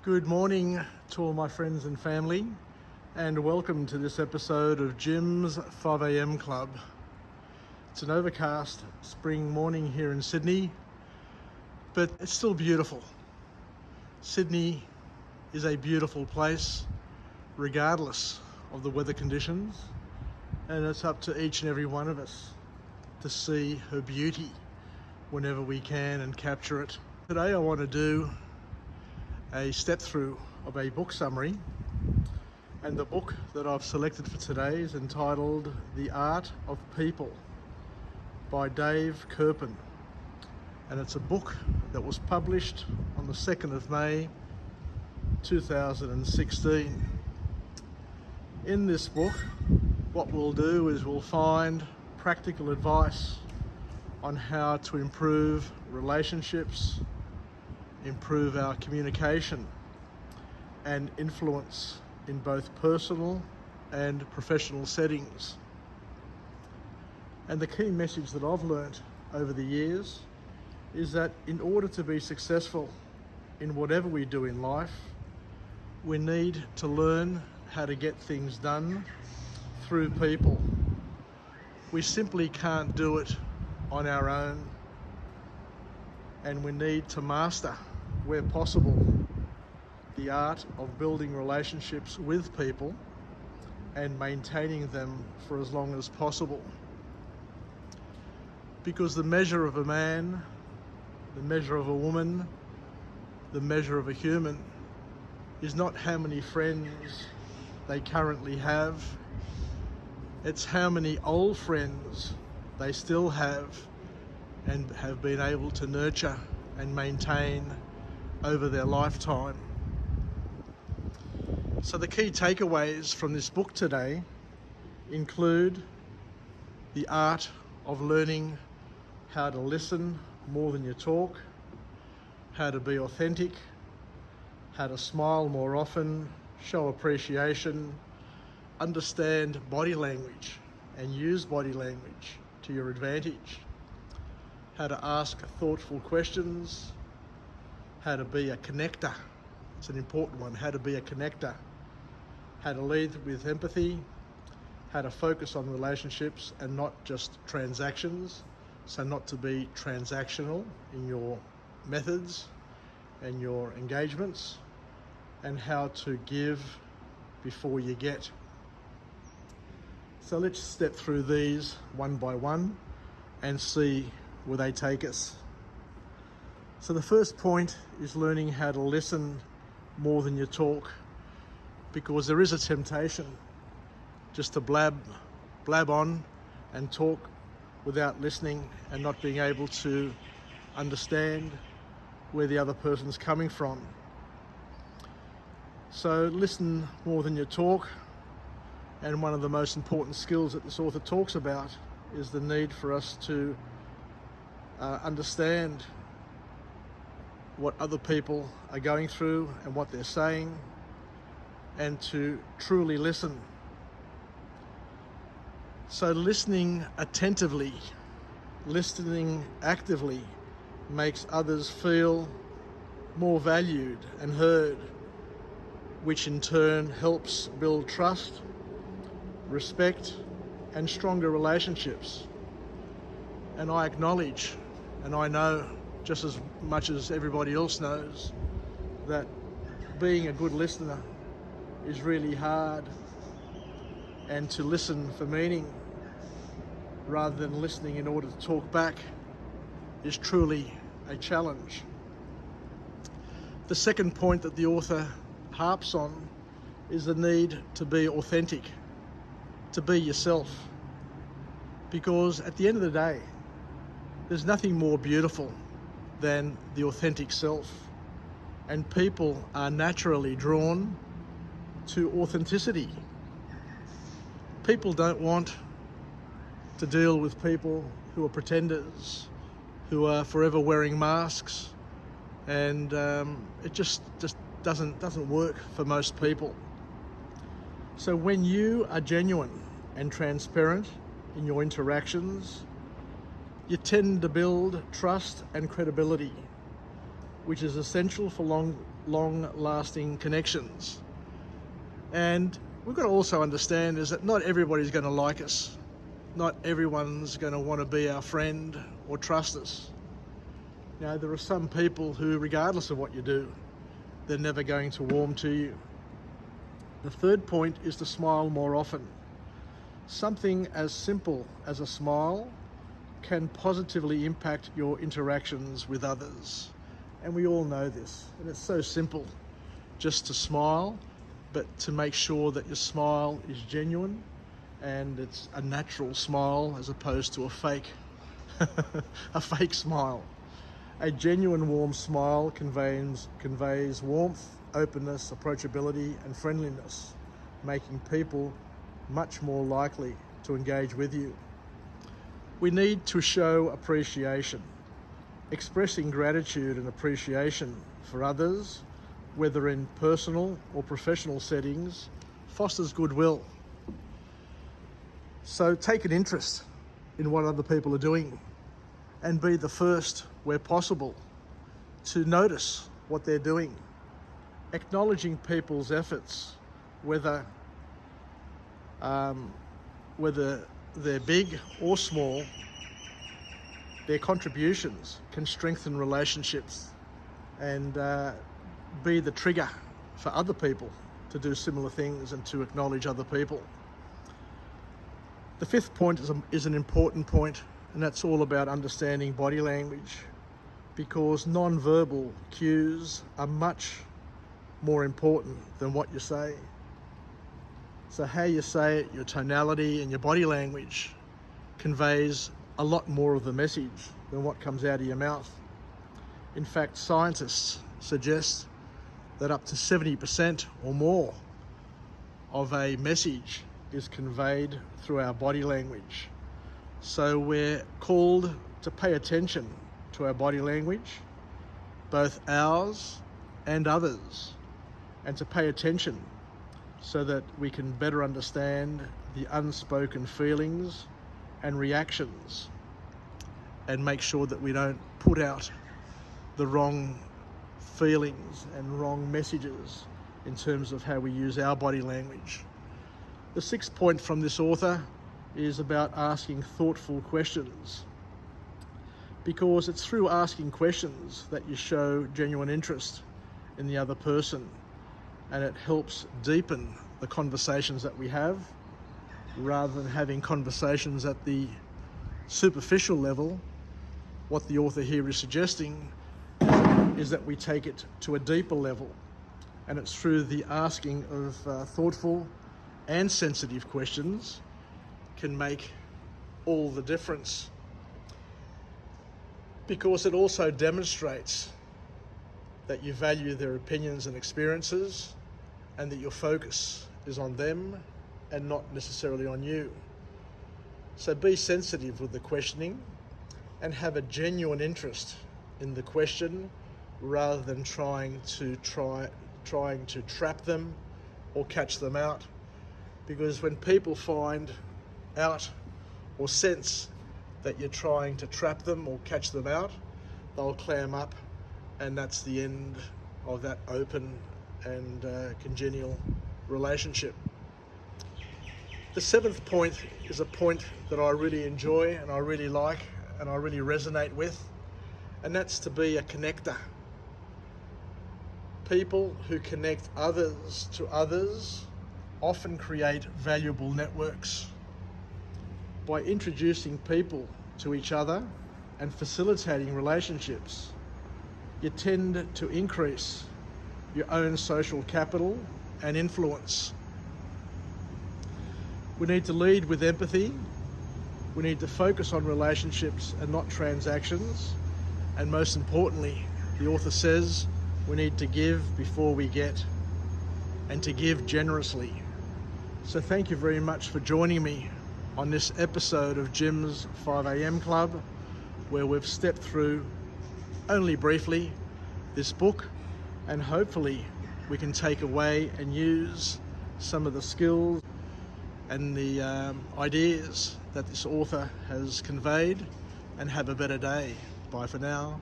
Good morning to all my friends and family, and welcome to this episode of Jim's 5am Club. It's an overcast spring morning here in Sydney, but it's still beautiful. Sydney is a beautiful place regardless of the weather conditions, and it's up to each and every one of us to see her beauty whenever we can and capture it. Today I want to do a step through of a book summary, and the book that I've selected for today is entitled The Art of People by Dave Kerpen, and it's a book that was published on the 2nd of May 2016. In this book, what we'll do is we'll find practical advice on how to improve relationships, improve our communication and influence in both personal and professional settings. And the key message that I've learnt over the years is that in order to be successful in whatever we do in life, we need to learn how to get things done through people. We simply can't do it on our own, and we need to master, where possible, the art of building relationships with people and maintaining them for as long as possible. Because the measure of a man, the measure of a woman, the measure of a human is not how many friends they currently have, it's how many old friends they still have and have been able to nurture and maintain over their lifetime. So the key takeaways from this book today include the art of learning how to listen more than you talk, how to be authentic, how to smile more often, show appreciation, understand body language and use body language to your advantage, how to ask thoughtful questions, how to be a connector. It's an important one, how to be a connector, how to lead with empathy, how to focus on relationships and not just transactions, so not to be transactional in your methods and your engagements, and how to give before you get. So let's step through these one by one and see where they take us. So the first point is learning how to listen more than you talk, because there is a temptation just to blab on and talk without listening and not being able to understand where the other person's coming from. So listen more than you talk, and one of the most important skills that this author talks about is the need for us to understand what other people are going through and what they're saying, and to truly listen. So listening attentively, listening actively makes others feel more valued and heard, which in turn helps build trust, respect, and stronger relationships. And I acknowledge, and I know just as much as everybody else knows, that being a good listener is really hard, and to listen for meaning rather than listening in order to talk back is truly a challenge. The second point that the author harps on is the need to be authentic, to be yourself, because at the end of the day, there's nothing more beautiful than the authentic self, and people are naturally drawn to authenticity. People don't want to deal with people who are pretenders, who are forever wearing masks, and it just doesn't work for most people. So when you are genuine and transparent in your interactions, you tend to build trust and credibility, which is essential for long-lasting connections. And we've got to also understand is that not everybody's going to like us. Not everyone's going to want to be our friend or trust us. You know, there are some people who, regardless of what you do, they're never going to warm to you. The third point is to smile more often. Something as simple as a smile can positively impact your interactions with others. And we all know this. And it's so simple just to smile, but to make sure that your smile is genuine and it's a natural smile as opposed to a fake, a fake smile. A genuine warm smile conveys warmth, openness, approachability, and friendliness, making people much more likely to engage with you. We need to show appreciation. Expressing gratitude and appreciation for others, whether in personal or professional settings, fosters goodwill. So take an interest in what other people are doing and be the first, where possible, to notice what they're doing. Acknowledging people's efforts, whether they're big or small, their contributions can strengthen relationships and be the trigger for other people to do similar things and to acknowledge other people. The fifth point is an important point, and that's all about understanding body language, because non-verbal cues are much more important than what you say. So how you say it, your tonality and your body language conveys a lot more of the message than what comes out of your mouth. In fact, scientists suggest that up to 70% or more of a message is conveyed through our body language. So we're called to pay attention to our body language, both ours and others, and to pay attention so that we can better understand the unspoken feelings and reactions and make sure that we don't put out the wrong feelings and wrong messages in terms of how we use our body language. The sixth point from this author is about asking thoughtful questions, because it's through asking questions that you show genuine interest in the other person, and it helps deepen the conversations that we have, rather than having conversations at the superficial level. What the author here is suggesting is that we take it to a deeper level, and it's through the asking of thoughtful and sensitive questions can make all the difference, because it also demonstrates that you value their opinions and experiences, and that your focus is on them and not necessarily on you. So be sensitive with the questioning and have a genuine interest in the question, rather than trying to trap them or catch them out. Because when people find out or sense that you're trying to trap them or catch them out, they'll clam up, and that's the end of that open and congenial relationship. The seventh point is a point that I really enjoy and I really like and I really resonate with, and that's to be a connector. People who connect others to others often create valuable networks. By introducing people to each other and facilitating relationships, you tend to increase your own social capital and influence. We need to lead with empathy. We need to focus on relationships and not transactions. And most importantly, the author says we need to give before we get, and to give generously. So thank you very much for joining me on this episode of Jim's 5am Club, where we've stepped through, only briefly, this book, and hopefully we can take away and use some of the skills and the ideas that this author has conveyed, and have a better day. Bye for now.